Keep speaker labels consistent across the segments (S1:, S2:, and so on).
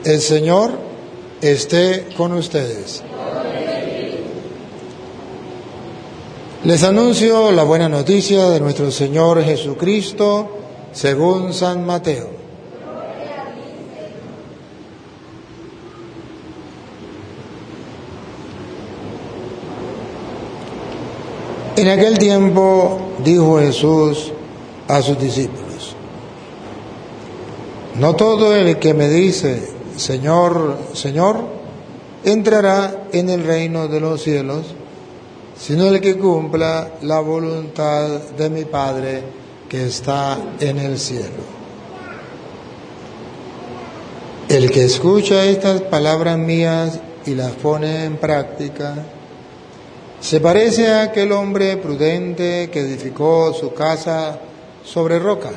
S1: El Señor esté con ustedes. Les anuncio la buena noticia de nuestro Señor Jesucristo según San Mateo. En aquel tiempo dijo Jesús a sus discípulos: no todo el que me dice Señor, Señor, entrará en el reino de los cielos, sino el que cumpla la voluntad de mi Padre que está en el cielo. El que escucha estas palabras mías y las pone en práctica, se parece a aquel hombre prudente que edificó su casa sobre roca.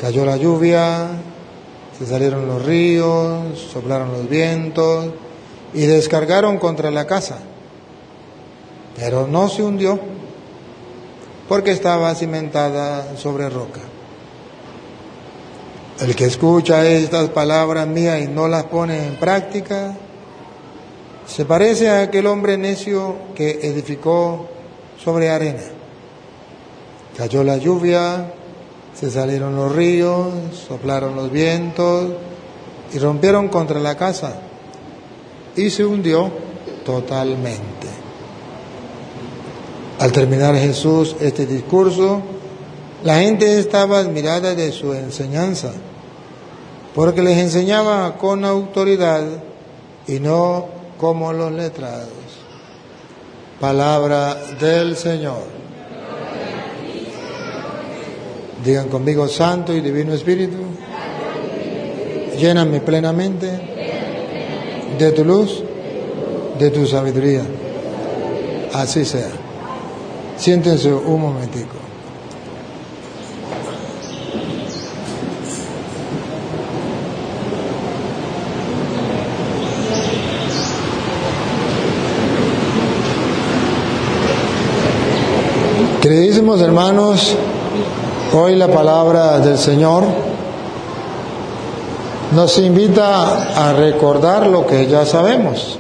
S1: Cayó la lluvia, se salieron los ríos, soplaron los vientos y descargaron contra la casa. Pero no se hundió, porque estaba cimentada sobre roca. El que escucha estas palabras mías y no las pone en práctica, se parece a aquel hombre necio que edificó sobre arena. Cayó la lluvia, se salieron los ríos, soplaron los vientos y rompieron contra la casa, y se hundió totalmente. Al terminar Jesús este discurso, la gente estaba admirada de su enseñanza, porque les enseñaba con autoridad y no como los letrados. Palabra del Señor. Digan conmigo: Santo y Divino Espíritu, lléname plenamente de tu luz, de tu sabiduría. Así sea. Siéntense un momentico. Queridísimos hermanos, hoy la palabra del Señor nos invita a recordar lo que ya sabemos.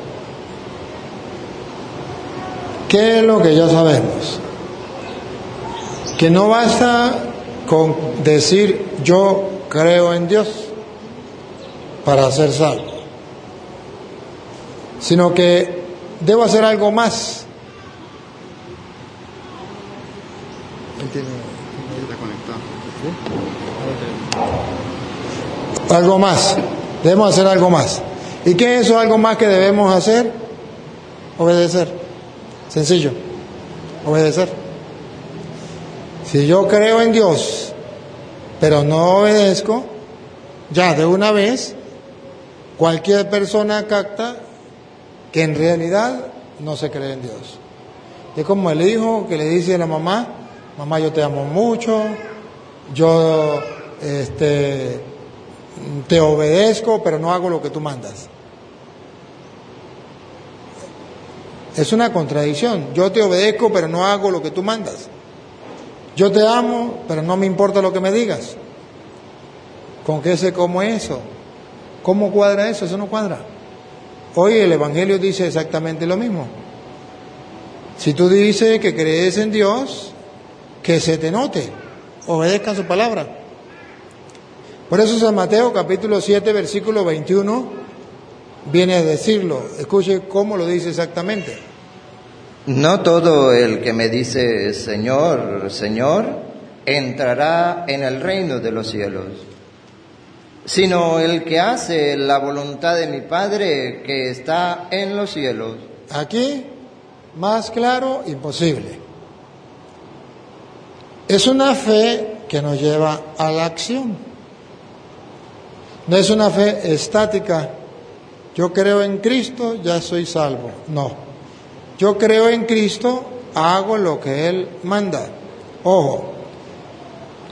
S1: ¿Qué es lo que ya sabemos? Que no basta con decir yo creo en Dios para ser salvo, sino que debo hacer algo más. Algo más, debemos hacer algo más. ¿Y qué es eso algo más que debemos hacer? Obedecer. Sencillo, obedecer. Si yo creo en Dios, pero no obedezco, ya de una vez cualquier persona capta que en realidad no se cree en Dios. Es como el hijo que le dice a la mamá: mamá, yo te amo mucho, yo te obedezco, pero no hago lo que tú mandas. Es una contradicción. Yo te obedezco, pero no hago lo que tú mandas. Yo te amo, pero no me importa lo que me digas. ¿Con qué se come eso? ¿Cómo cuadra eso? Eso no cuadra. Hoy el Evangelio dice exactamente lo mismo. Si tú dices que crees en Dios, que se te note, obedezca su palabra. Por eso San Mateo capítulo 7 versículo 21 viene a decirlo. Escuche cómo lo dice exactamente.
S2: No todo el que me dice Señor, Señor, entrará en el reino de los cielos, sino el que hace la voluntad de mi Padre que está en los cielos.
S1: Aquí, más claro, imposible. Es una fe que nos lleva a la acción. No es una fe estática. Yo creo en Cristo, ya soy salvo. No. Yo creo en Cristo, hago lo que Él manda. Ojo,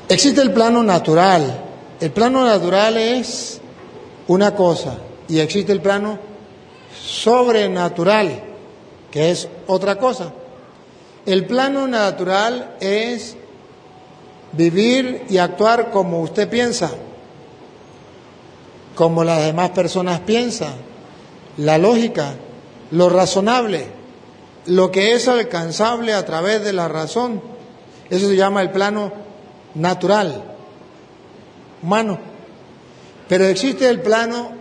S1: existe el plano natural. El plano natural es una cosa y existe el plano sobrenatural, que es otra cosa. El plano natural es vivir y actuar como usted piensa. como las demás personas piensan, la lógica, lo razonable, lo que es alcanzable a través de la razón. Eso se llama el plano natural, humano. Pero existe el plano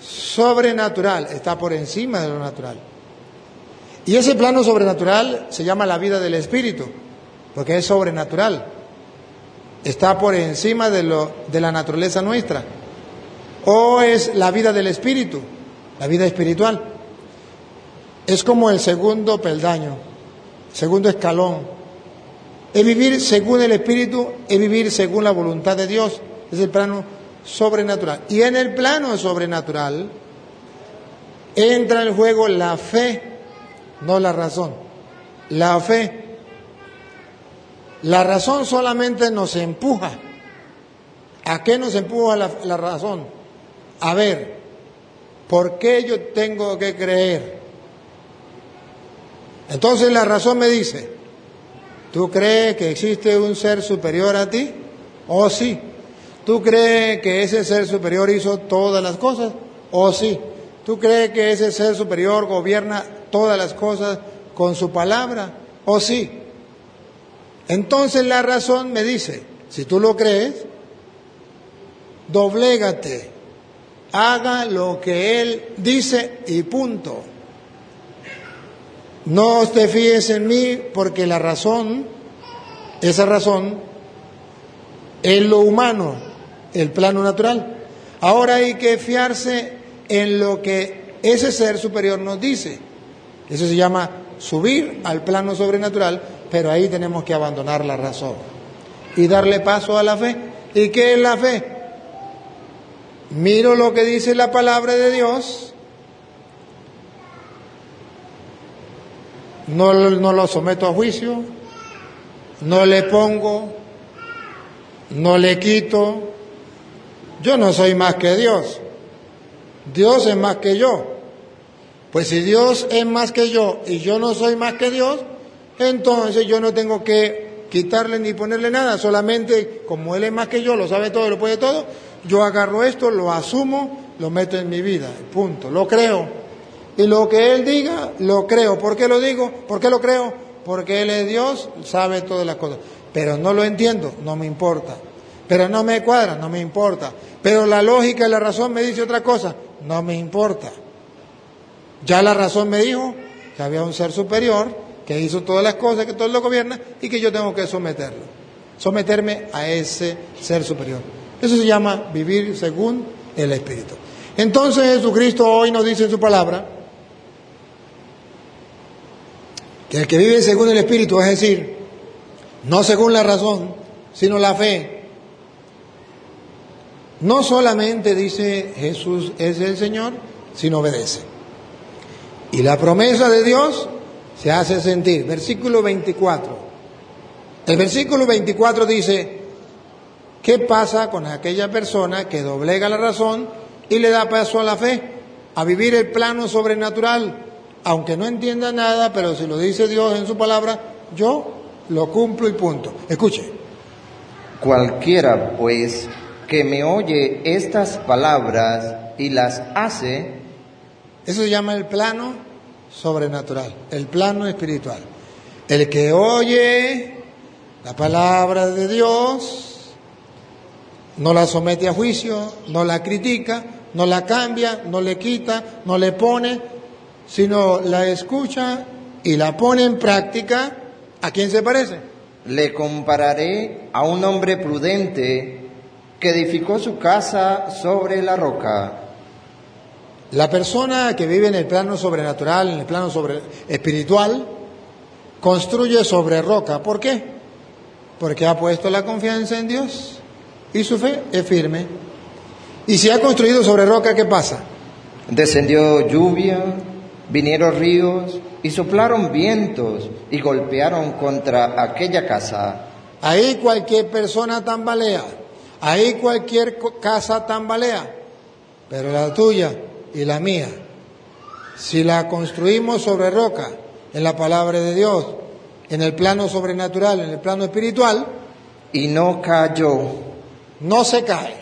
S1: sobrenatural, está por encima de lo natural. Y ese plano sobrenatural se llama la vida del Espíritu, porque es sobrenatural. Está por encima de la naturaleza nuestra. O es la vida del Espíritu, la vida espiritual. Es como el segundo peldaño, segundo escalón. Es vivir según el Espíritu, es vivir según la voluntad de Dios. Es el plano sobrenatural. Y en el plano sobrenatural entra en juego la fe, no la razón. La fe. La razón solamente nos empuja. ¿A qué nos empuja la razón? A ver, ¿por qué yo tengo que creer? Entonces la razón me dice, ¿tú crees que existe un ser superior a ti? ¿O sí? ¿Tú crees que ese ser superior hizo todas las cosas? ¿O sí? ¿Tú crees que ese ser superior gobierna todas las cosas con su palabra? ¿O sí? Entonces la razón me dice, si tú lo crees, doblégate, haga lo que Él dice y punto. No te fíes en mí porque la razón, esa razón, es lo humano, el plano natural. Ahora hay que fiarse en lo que ese ser superior nos dice. Eso se llama subir al plano sobrenatural, pero ahí tenemos que abandonar la razón y darle paso a la fe. ¿Y qué es la fe? Miro lo que dice la palabra de Dios, no lo someto a juicio, no le pongo, no le quito. Yo no soy más que Dios, Dios es más que yo. Pues si Dios es más que yo y yo no soy más que Dios, entonces yo no tengo que quitarle ni ponerle nada, solamente como Él es más que yo, lo sabe todo, lo puede todo, yo agarro esto, lo asumo, lo meto en mi vida, punto, lo creo. Y lo que Él diga, lo creo. ¿Por qué lo digo? ¿Por qué lo creo? Porque Él es Dios, sabe todas las cosas. Pero no lo entiendo, no me importa. Pero no me cuadra, no me importa. Pero la lógica y la razón me dice otra cosa, no me importa. Ya la razón me dijo que había un ser superior que hizo todas las cosas, que todo lo gobierna y que yo tengo que someterme a ese ser superior. Eso se llama vivir según el Espíritu. Entonces Jesucristo hoy nos dice en su palabra que el que vive según el Espíritu, es decir, no según la razón, sino la fe, no solamente dice Jesús es el Señor, sino obedece. Y la promesa de Dios se hace sentir. Versículo 24. El versículo 24 dice, ¿qué pasa con aquella persona que doblega la razón y le da paso a la fe, a vivir el plano sobrenatural? Aunque no entienda nada, pero si lo dice Dios en su palabra, yo lo cumplo y punto. Escuche.
S2: Cualquiera, pues, que me oye estas palabras y las hace,
S1: eso se llama el plano sobrenatural, el plano espiritual. El que oye la palabra de Dios, no la somete a juicio, no la critica, no la cambia, no le quita, no le pone, sino la escucha y la pone en práctica. ¿A quién se parece?
S2: Le compararé a un hombre prudente que edificó su casa sobre la roca.
S1: La persona que vive en el plano sobrenatural, en el plano espiritual, construye sobre roca. ¿Por qué? Porque ha puesto la confianza en Dios y su fe es firme. Y si ha construido sobre roca, ¿qué pasa?
S2: Descendió lluvia, vinieron ríos y soplaron vientos y golpearon contra aquella casa.
S1: Ahí cualquier persona tambalea, ahí cualquier casa tambalea, pero la tuya y la mía, si la construimos sobre roca, en la palabra de Dios, en el plano sobrenatural, en el plano espiritual,
S2: y no cayó,
S1: no se cae,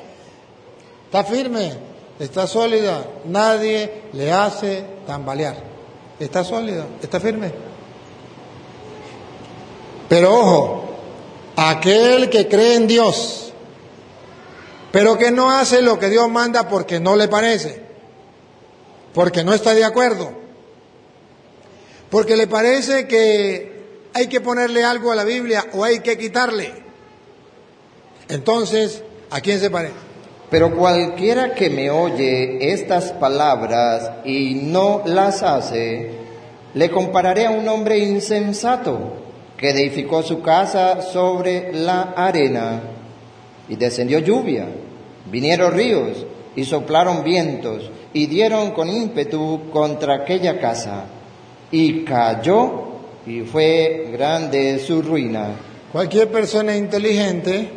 S1: está firme, está sólida, nadie le hace tambalear. Está sólida, está firme. Pero ojo, aquel que cree en Dios, pero que no hace lo que Dios manda porque no le parece, porque no está de acuerdo, porque le parece que hay que ponerle algo a la Biblia o hay que quitarle. Entonces, ¿a quién se parece?
S2: Pero cualquiera que me oye estas palabras y no las hace, le compararé a un hombre insensato que edificó su casa sobre la arena, y descendió lluvia, vinieron ríos y soplaron vientos y dieron con ímpetu contra aquella casa, y cayó, y fue grande su ruina.
S1: Cualquier persona inteligente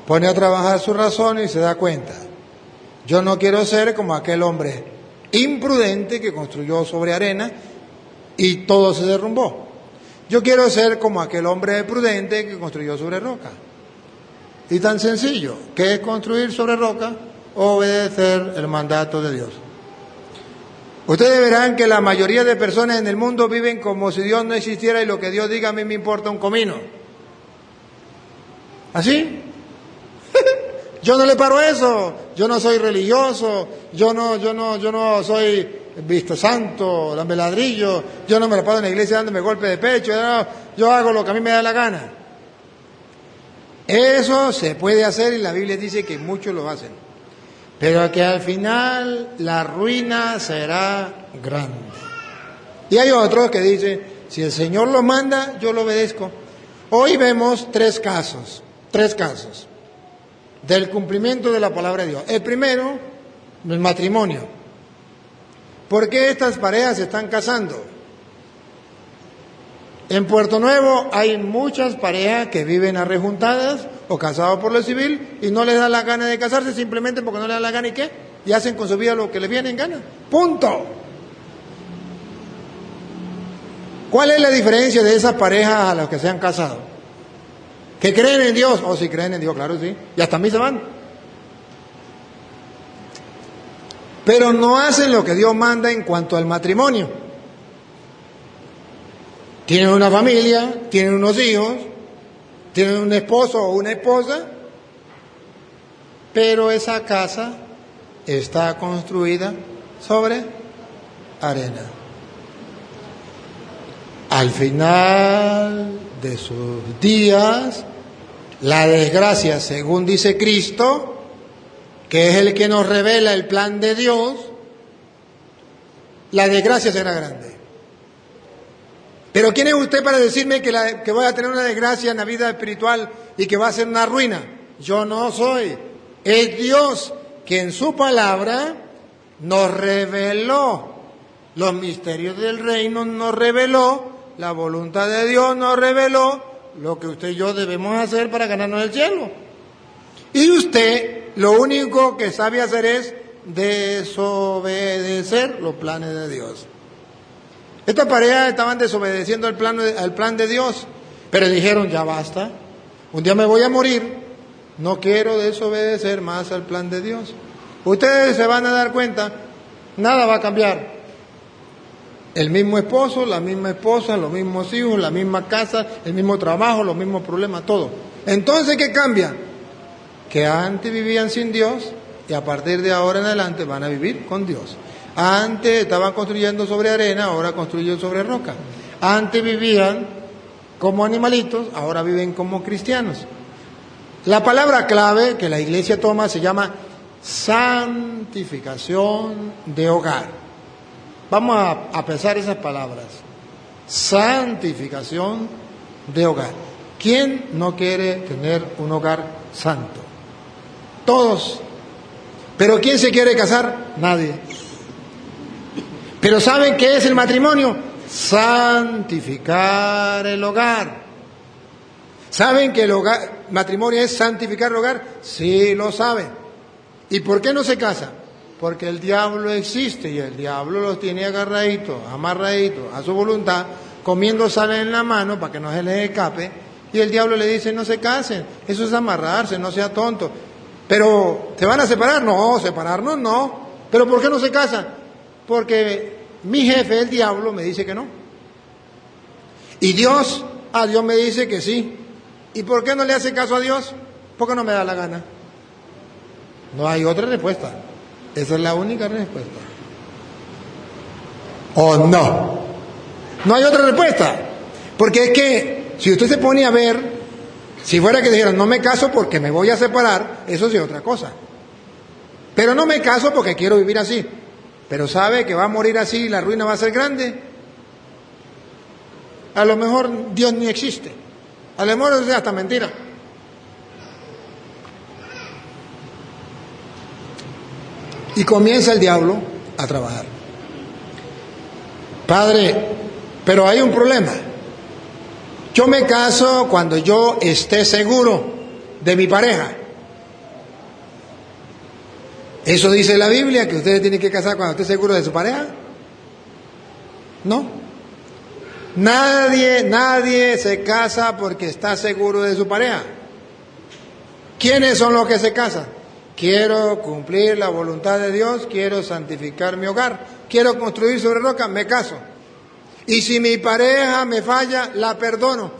S1: pone a trabajar su razón y se da cuenta. Yo no quiero ser como aquel hombre imprudente que construyó sobre arena y todo se derrumbó. Yo quiero ser como aquel hombre prudente que construyó sobre roca. Y tan sencillo, ¿qué es construir sobre roca? Obedecer el mandato de Dios. Ustedes verán que la mayoría de personas en el mundo viven como si Dios no existiera y lo que Dios diga a mí me importa un comino. ¿Así? Yo no le paro eso. Yo no soy religioso. Yo no soy visto santo, dame ladrillo. Yo no me lo paro en la iglesia dándome golpe de pecho. Yo hago lo que a mí me da la gana. Eso se puede hacer y la Biblia dice que muchos lo hacen. Pero que al final la ruina será grande. Y hay otros que dicen, si el Señor lo manda, yo lo obedezco. Hoy vemos tres casos del cumplimiento de la palabra de Dios. El primero, el matrimonio. ¿Por qué estas parejas se están casando? En Puerto Nuevo hay muchas parejas que viven arrejuntadas o casados por lo civil y no les da la gana de casarse simplemente porque no les da la gana y ¿qué? Y hacen con su vida lo que les viene en gana. ¡Punto! ¿Cuál es la diferencia de esas parejas a las que se han casado? ¿Que creen en Dios? Oh, sí, creen en Dios, claro, sí. Y hasta a mí se van. Pero no hacen lo que Dios manda en cuanto al matrimonio. Tienen una familia, tienen unos hijos, tienen un esposo o una esposa, pero esa casa está construida sobre arena. Al final de sus días, la desgracia, según dice Cristo, que es el que nos revela el plan de Dios, la desgracia será grande. Pero ¿quién es usted para decirme que voy a tener una desgracia en la vida espiritual y que va a ser una ruina? Yo no soy. Es Dios que en su palabra nos reveló los misterios del reino, nos reveló la voluntad de Dios, nos reveló lo que usted y yo debemos hacer para ganarnos el cielo. Y usted lo único que sabe hacer es desobedecer los planes de Dios. Estas parejas estaban desobedeciendo al plan de Dios, pero dijeron, ya basta, un día me voy a morir, no quiero desobedecer más al plan de Dios. Ustedes se van a dar cuenta, nada va a cambiar. El mismo esposo, la misma esposa, los mismos hijos, la misma casa, el mismo trabajo, los mismos problemas, todo. Entonces, ¿qué cambia? Que antes vivían sin Dios y a partir de ahora en adelante van a vivir con Dios. Antes estaban construyendo sobre arena, ahora construyen sobre roca. Antes vivían como animalitos, ahora viven como cristianos. La palabra clave que la iglesia toma se llama santificación de hogar. Vamos a pensar esas palabras. Santificación de hogar. ¿Quién no quiere tener un hogar santo? Todos. ¿Pero quién se quiere casar? Nadie. Pero ¿saben qué es el matrimonio? Santificar el hogar. ¿Saben que el matrimonio es santificar el hogar? Sí, lo saben. ¿Y por qué no se casan? Porque el diablo existe y el diablo los tiene agarraditos, amarraditos a su voluntad, comiendo sal en la mano para que no se les escape. Y el diablo le dice, no se casen, eso es amarrarse, no sea tonto. Pero, ¿se van a separar? No, separarnos no. ¿Pero por qué no se casa? Porque mi jefe, el diablo, me dice que no. Y Dios, a Dios me dice que sí. ¿Y por qué no le hace caso a Dios? Porque no me da la gana. No hay otra respuesta. Esa es la única respuesta. ¿O no? No hay otra respuesta. Porque es que si usted se pone a ver, si fuera que dijeran no me caso porque me voy a separar, eso sí es otra cosa. Pero no me caso porque quiero vivir así. Pero sabe que va a morir así y la ruina va a ser grande. A lo mejor Dios ni existe. A lo mejor es hasta mentira. Y comienza el diablo a trabajar. Padre, pero hay un problema. Yo me caso cuando yo esté seguro de mi pareja. ¿Eso dice la Biblia, que ustedes tienen que casar cuando esté seguro de su pareja? No. Nadie se casa porque está seguro de su pareja. ¿Quiénes son los que se casan? Quiero cumplir la voluntad de Dios, quiero santificar mi hogar, quiero construir sobre roca, me caso. Y si mi pareja me falla, la perdono.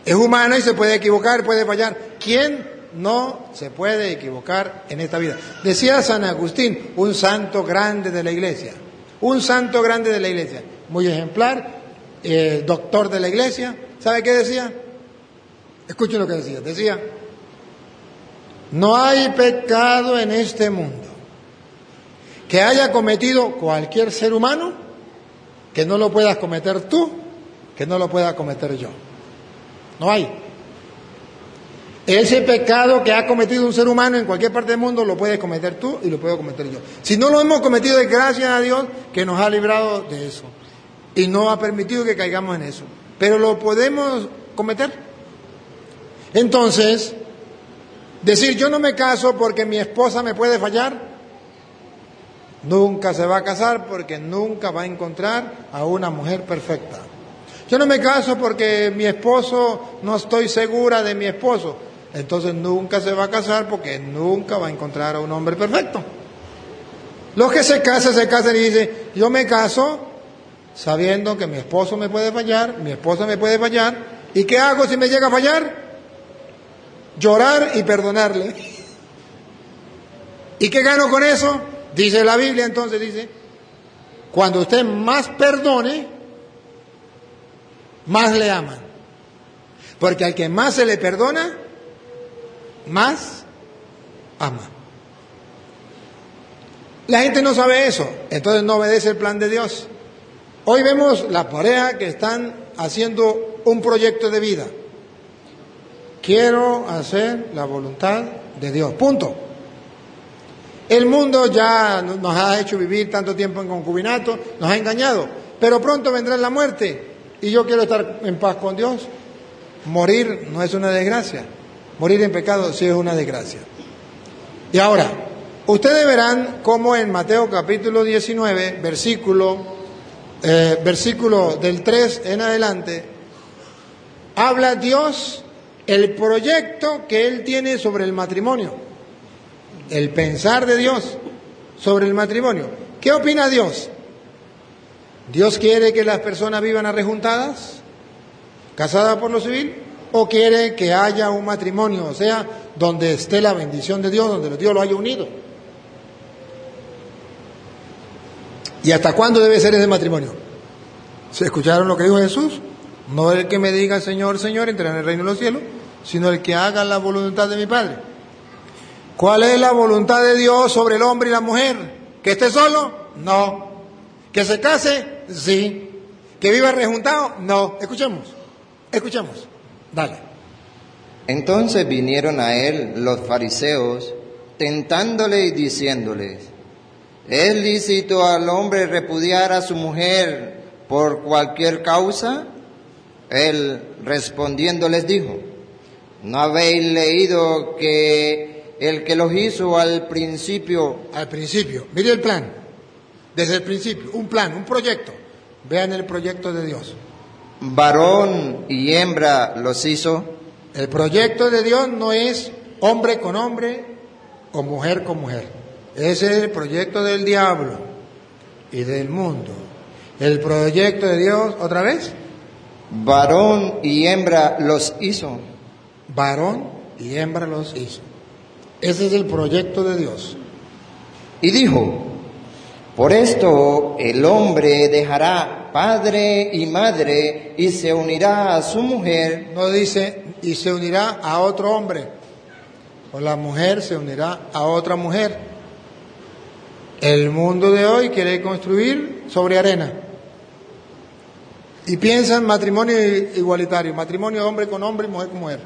S1: Es humana y se puede equivocar, puede fallar. ¿Quién no se puede equivocar en esta vida? Decía San Agustín, un santo grande de la iglesia. Un santo grande de la iglesia. Muy ejemplar, doctor de la iglesia. ¿Sabe qué decía? Escuchen lo que decía. Decía, no hay pecado en este mundo que haya cometido cualquier ser humano que no lo puedas cometer tú, que no lo pueda cometer yo. No hay. Ese pecado que ha cometido un ser humano en cualquier parte del mundo lo puedes cometer tú y lo puedo cometer yo. Si no lo hemos cometido, es gracias a Dios que nos ha librado de eso y no ha permitido que caigamos en eso. Pero lo podemos cometer. Entonces, decir yo no me caso porque mi esposa me puede fallar, nunca se va a casar porque nunca va a encontrar a una mujer perfecta. Yo no me caso porque mi esposo, no estoy segura de mi esposo, entonces nunca se va a casar porque nunca va a encontrar a un hombre perfecto. Los que se casan y dicen, yo me caso sabiendo que mi esposo me puede fallar, mi esposa me puede fallar, ¿y qué hago si me llega a fallar? Llorar y perdonarle. ¿Y qué gano con eso? Dice la Biblia, entonces dice, cuando usted más perdone, más le aman. Porque al que más se le perdona, más ama. La gente no sabe eso, entonces no obedece el plan de Dios. Hoy vemos la pareja que están haciendo un proyecto de vida. Quiero hacer la voluntad de Dios. Punto. El mundo ya nos ha hecho vivir tanto tiempo en concubinato, nos ha engañado, pero pronto vendrá la muerte y yo quiero estar en paz con Dios. Morir no es una desgracia, morir en pecado sí es una desgracia. Y ahora, ustedes verán cómo en Mateo capítulo 19, versículo del 3 en adelante, habla Dios el proyecto que Él tiene sobre el matrimonio, el pensar de Dios sobre el matrimonio. ¿Qué opina Dios? ¿Dios quiere que las personas vivan arrejuntadas, casadas por lo civil? ¿O quiere que haya un matrimonio, o sea, donde esté la bendición de Dios, donde Dios lo haya unido? ¿Y hasta cuándo debe ser ese matrimonio? ¿Se escucharon lo que dijo Jesús? No el que me diga Señor, Señor, entrará en el reino de los cielos, sino el que haga la voluntad de mi Padre. ¿Cuál es la voluntad de Dios sobre el hombre y la mujer? ¿Que esté solo? No. ¿Que se case? Sí. ¿Que viva rejuntado? No. Escuchemos. Dale.
S2: Entonces vinieron a él los fariseos, tentándole y diciéndoles, ¿es lícito al hombre repudiar a su mujer por cualquier causa? Él respondiendo les dijo, ¿no habéis leído que el que los hizo al principio?
S1: Al principio, mire el plan, desde el principio, un plan, un proyecto. Vean el proyecto de Dios.
S2: Varón y hembra los hizo.
S1: El proyecto de Dios no es hombre con hombre, o mujer con mujer. Ese es el proyecto del diablo y del mundo. El proyecto de Dios, ¿otra vez?
S2: Varón y hembra los hizo.
S1: Varón y hembra los hizo. Ese es el proyecto de Dios.
S2: Y dijo, por esto el hombre dejará padre y madre y se unirá a su mujer.
S1: No dice, y se unirá a otro hombre, o la mujer se unirá a otra mujer. El mundo de hoy quiere construir sobre arena. Y piensa en matrimonio igualitario, matrimonio de hombre con hombre y mujer con mujer.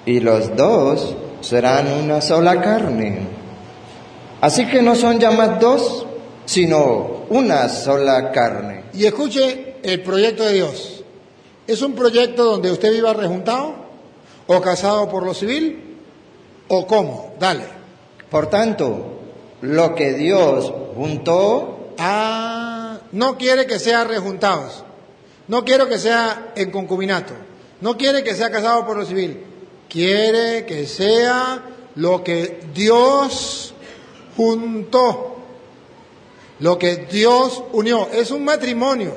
S2: Y los dos serán una sola carne. Así que no son ya más dos, sino una sola carne.
S1: Y escuche el proyecto de Dios. ¿Es un proyecto donde usted viva rejuntado o casado por lo civil o cómo? Dale.
S2: Por tanto, lo que Dios juntó,
S1: no quiere que sea rejuntados. No quiere que sea en concubinato. No quiere que sea casado por lo civil. Quiere que sea lo que Dios juntó. Lo que Dios unió. Es un matrimonio.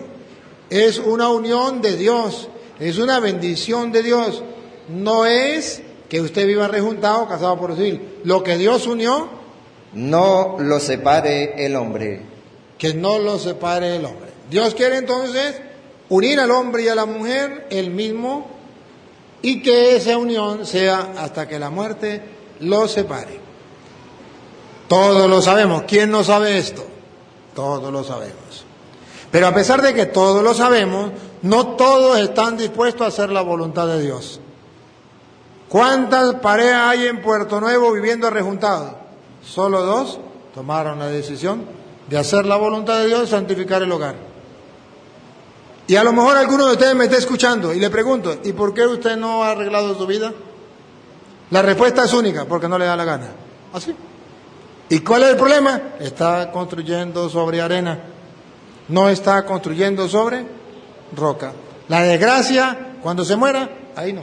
S1: Es una unión de Dios. Es una bendición de Dios. No es que usted viva rejuntado, casado por lo civil. Lo que Dios unió,
S2: no lo separe el hombre.
S1: Que no lo separe el hombre. Dios quiere entonces unir al hombre y a la mujer el mismo, y que esa unión sea hasta que la muerte los separe. Todos lo sabemos. ¿Quién no sabe esto? Todos lo sabemos. Pero a pesar de que todos lo sabemos, no todos están dispuestos a hacer la voluntad de Dios. ¿Cuántas parejas hay en Puerto Nuevo viviendo rejuntados? Solo 2 tomaron la decisión de hacer la voluntad de Dios y santificar el hogar. Y a lo mejor alguno de ustedes me está escuchando y le pregunto, ¿y por qué usted no ha arreglado su vida? La respuesta es única, porque no le da la gana. ¿Así? ¿Y cuál es el problema? Está construyendo sobre arena, no está construyendo sobre roca. La desgracia, cuando se muera, ahí no.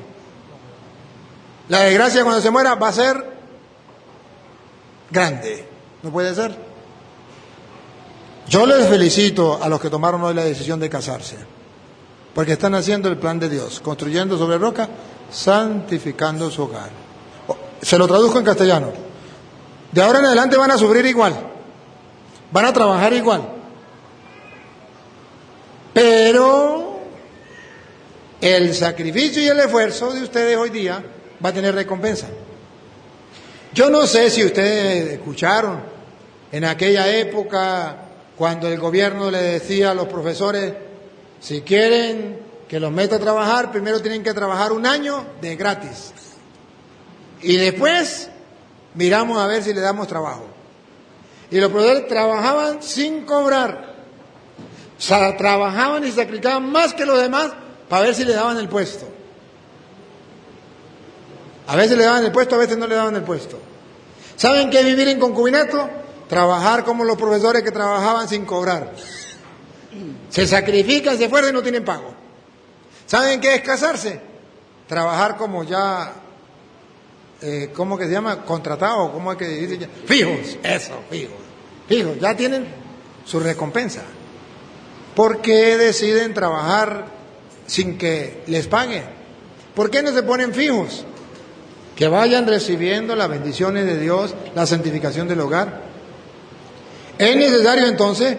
S1: La desgracia cuando se muera va a ser grande, no puede ser. Yo les felicito a los que tomaron hoy la decisión de casarse, porque están haciendo el plan de Dios, construyendo sobre roca, santificando su hogar. Se lo traduzco en castellano. De ahora en adelante van a sufrir igual, van a trabajar igual, pero el sacrificio y el esfuerzo de ustedes hoy día va a tener recompensa. Yo no sé si ustedes escucharon en aquella época cuando el gobierno le decía a los profesores, si quieren que los meta a trabajar, primero tienen que trabajar 1 año de gratis. Y después miramos a ver si le damos trabajo. Y los profesores trabajaban sin cobrar. O sea, trabajaban y se sacrificaban más que los demás para ver si le daban el puesto. A veces le daban el puesto, a veces no le daban el puesto. ¿Saben qué es vivir en concubinato? Trabajar como los profesores que trabajaban sin cobrar. Se sacrifican, se esfuerzan y no tienen pago. ¿Saben qué es casarse? Trabajar como ya, ¿cómo que se llama? Contratado, ¿cómo es que dice ya? Fijos, eso, fijos. Fijos, ya tienen su recompensa. ¿Por qué deciden trabajar sin que les paguen? ¿Por qué no se ponen fijos? Que vayan recibiendo las bendiciones de Dios, la santificación del hogar. Es necesario entonces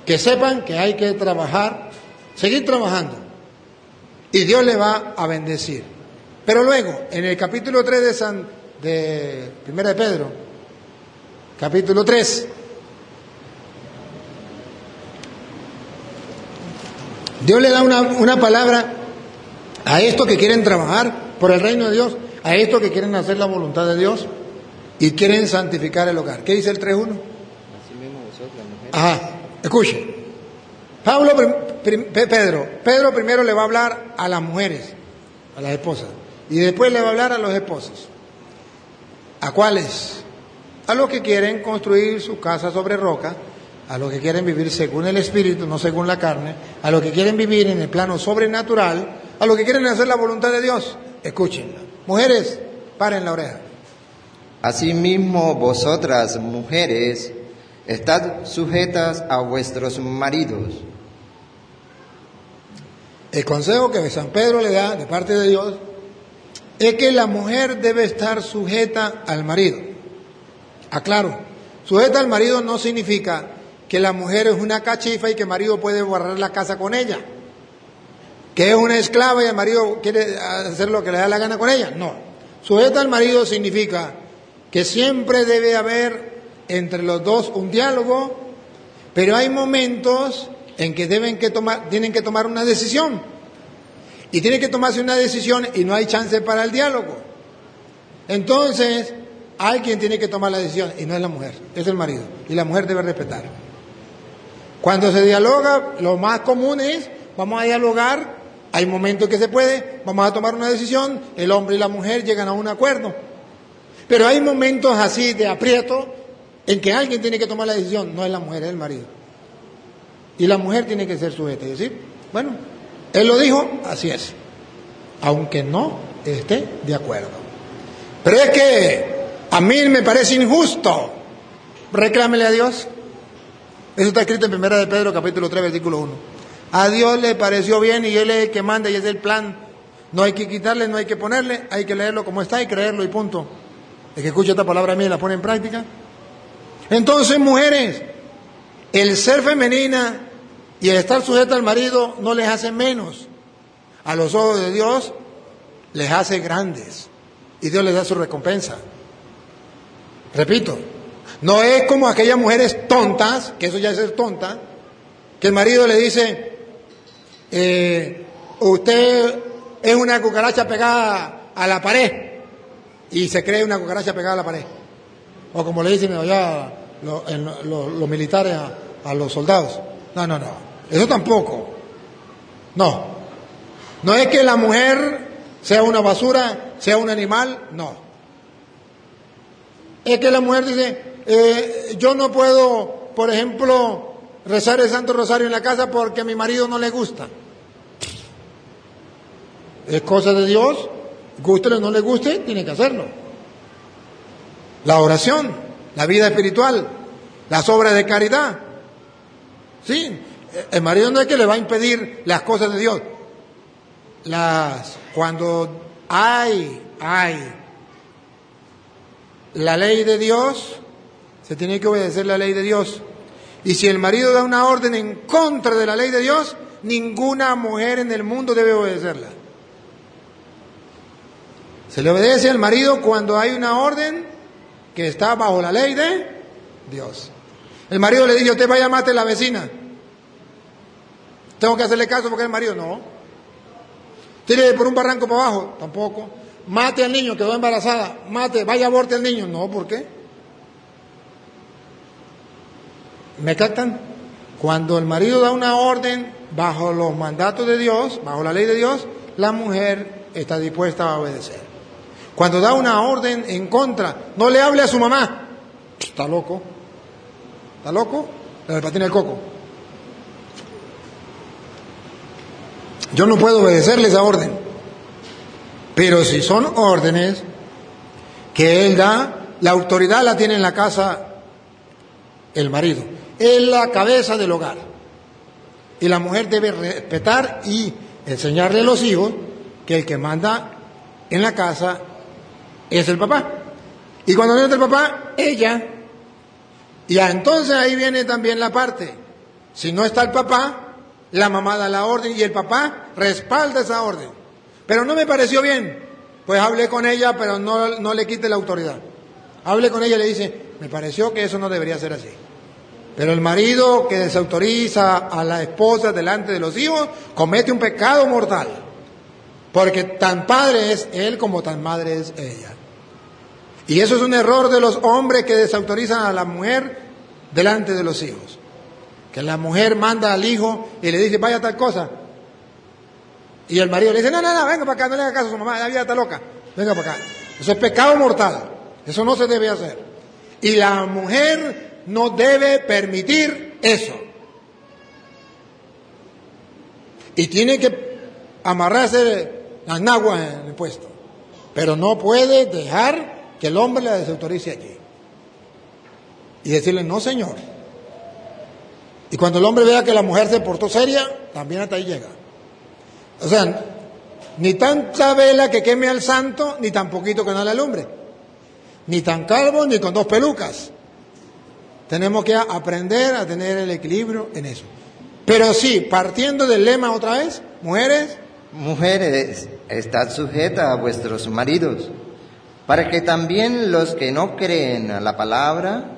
S1: que sepan que hay que trabajar, seguir trabajando, y Dios le va a bendecir. Pero luego, en el capítulo 3 de Primera de Pedro, capítulo 3, Dios le da una palabra a estos que quieren trabajar por el reino de Dios, a estos que quieren hacer la voluntad de Dios y quieren santificar el hogar. ¿Qué dice el 3.1? Ajá, escuche. Pedro primero le va a hablar a las mujeres, a las esposas, y después le va a hablar a los esposos. ¿A cuáles? A los que quieren construir su casa sobre roca, a los que quieren vivir según el Espíritu, no según la carne, a los que quieren vivir en el plano sobrenatural, a los que quieren hacer la voluntad de Dios. Escúchenla. Mujeres, paren la oreja.
S2: Asimismo, vosotras, mujeres, estad sujetas a vuestros maridos.
S1: El consejo que San Pedro le da de parte de Dios es que la mujer debe estar sujeta al marido. Aclaro, sujeta al marido no significa que la mujer es una cachifa y que el marido puede barrer la casa con ella, que es una esclava y el marido quiere hacer lo que le da la gana con ella. No, sujeta al marido significa que siempre debe haber entre los dos un diálogo, pero hay momentos en que tienen que tomar una decisión, y tiene que tomarse una decisión y no hay chance para el diálogo. Entonces, alguien tiene que tomar la decisión y no es la mujer, es el marido, y la mujer debe respetar. Cuando se dialoga, lo más común es, vamos a dialogar, hay momentos que se puede, vamos a tomar una decisión, el hombre y la mujer llegan a un acuerdo. Pero hay momentos así de aprieto en que alguien tiene que tomar la decisión, no es la mujer, es el marido. Y la mujer tiene que ser sujeta y decir, bueno, él lo dijo, así es, aunque no esté de acuerdo. Pero es que a mí me parece injusto, reclámele a Dios. Eso está escrito en 1 de Pedro, capítulo 3, versículo 1. A Dios le pareció bien y Él es el que manda y es el plan. No hay que quitarle, no hay que ponerle, hay que leerlo como está y creerlo y punto. El que escucha esta palabra mía y la pone en práctica. Entonces, mujeres, el ser femenina y el estar sujeta al marido no les hace menos. A los ojos de Dios les hace grandes y Dios les da su recompensa. Repito, no es como aquellas mujeres tontas, que eso ya es ser tonta, que el marido le dice, usted es una cucaracha pegada a la pared, y se cree una cucaracha pegada a la pared. O como le dicen allá los militares a los soldados. No, eso tampoco. No es que la mujer sea una basura, sea un animal, no. Es que la mujer dice, yo no puedo, por ejemplo, rezar el Santo Rosario en la casa porque a mi marido no le gusta. Es cosa de Dios, guste o no le guste, tiene que hacerlo. La oración, la vida espiritual, las obras de caridad. Sí, el marido no es que le va a impedir las cosas de Dios. Cuando hay la ley de Dios, se tiene que obedecer la ley de Dios. Y si el marido da una orden en contra de la ley de Dios, ninguna mujer en el mundo debe obedecerla. Se le obedece al marido cuando hay una orden que está bajo la ley de Dios. El marido le dice, usted vaya a matar a la vecina. ¿Tengo que hacerle caso porque es el marido? No. Tire por un barranco para abajo, tampoco. Mate al niño, quedó embarazada, vaya a aborte al niño. No, ¿por qué? ¿Me captan? Cuando el marido da una orden bajo los mandatos de Dios, bajo la ley de Dios, la mujer está dispuesta a obedecer. Cuando da una orden en contra, no le hable a su mamá. ¿Está loco? ¿Está loco? Le patina el coco. Yo no puedo obedecerle esa orden. Pero si son órdenes que él da, la autoridad la tiene en la casa el marido. Es la cabeza del hogar. Y la mujer debe respetar y enseñarle a los hijos que el que manda en la casa es el papá. Y cuando no está el papá, ella. Y entonces ahí viene también la parte. Si no está el papá, la mamá da la orden y el papá respalda esa orden. Pero no me pareció bien. Pues hablé con ella, pero no le quite la autoridad. Hablé con ella y le dice, me pareció que eso no debería ser así. Pero el marido que desautoriza a la esposa delante de los hijos comete un pecado mortal. Porque tan padre es él como tan madre es ella. Y eso es un error de los hombres que desautorizan a la mujer delante de los hijos. Que la mujer manda al hijo y le dice, vaya tal cosa. Y el marido le dice, no, venga para acá, no le haga caso a su mamá, la vida está loca, venga para acá. Eso es pecado mortal, eso no se debe hacer. Y la mujer no debe permitir eso. Y tiene que amarrarse las naguas en el puesto. Pero no puede dejar que el hombre la desautorice allí. Y decirle, no, señor. Y cuando el hombre vea que la mujer se portó seria, también hasta ahí llega. O sea, ni tanta vela que queme al santo, ni tan poquito que no le alumbre. Ni tan calvo, ni con 2 pelucas. Tenemos que aprender a tener el equilibrio en eso. Pero sí, partiendo del lema otra vez, mujeres.
S2: Mujeres, estad sujetas a vuestros maridos, para que también los que no creen a la palabra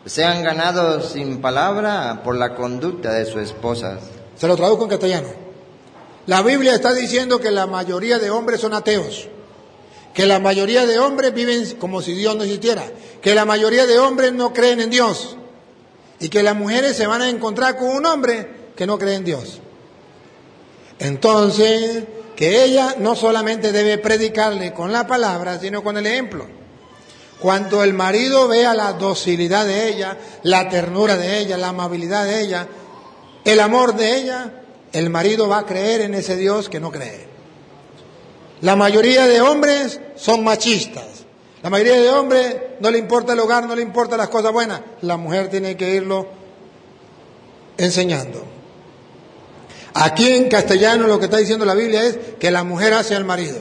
S2: sean ganados sin palabra por la conducta de sus esposas.
S1: Se lo traduzco en castellano. La Biblia está diciendo que la mayoría de hombres son ateos, que la mayoría de hombres viven como si Dios no existiera, que la mayoría de hombres no creen en Dios y que las mujeres se van a encontrar con un hombre que no cree en Dios. Entonces, que ella no solamente debe predicarle con la palabra, sino con el ejemplo. Cuando el marido vea la docilidad de ella, la ternura de ella, la amabilidad de ella, el amor de ella, el marido va a creer en ese Dios que no cree. La mayoría de hombres son machistas. La mayoría de hombres no le importa el hogar, no le importan las cosas buenas. La mujer tiene que irlo enseñando. Aquí en castellano lo que está diciendo la Biblia es que la mujer hace al marido.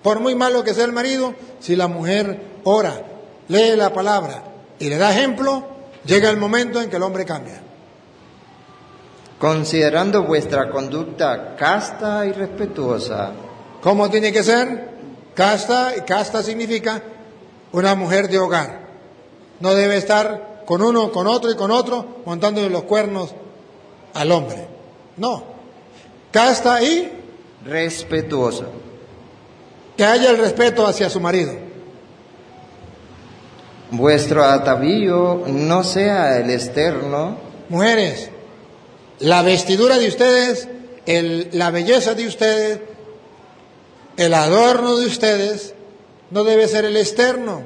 S1: Por muy malo que sea el marido, si la mujer ora, lee la palabra y le da ejemplo, llega el momento en que el hombre cambia.
S2: Considerando vuestra conducta casta y respetuosa.
S1: ¿Cómo tiene que ser? Casta, y casta significa una mujer de hogar. No debe estar con uno, con otro y con otro, montándole los cuernos al hombre. No. Casta y
S2: respetuosa.
S1: Que haya el respeto hacia su marido.
S2: Vuestro atavío no sea el externo.
S1: Mujeres, la vestidura de ustedes, la belleza de ustedes, el adorno de ustedes, no debe ser el externo.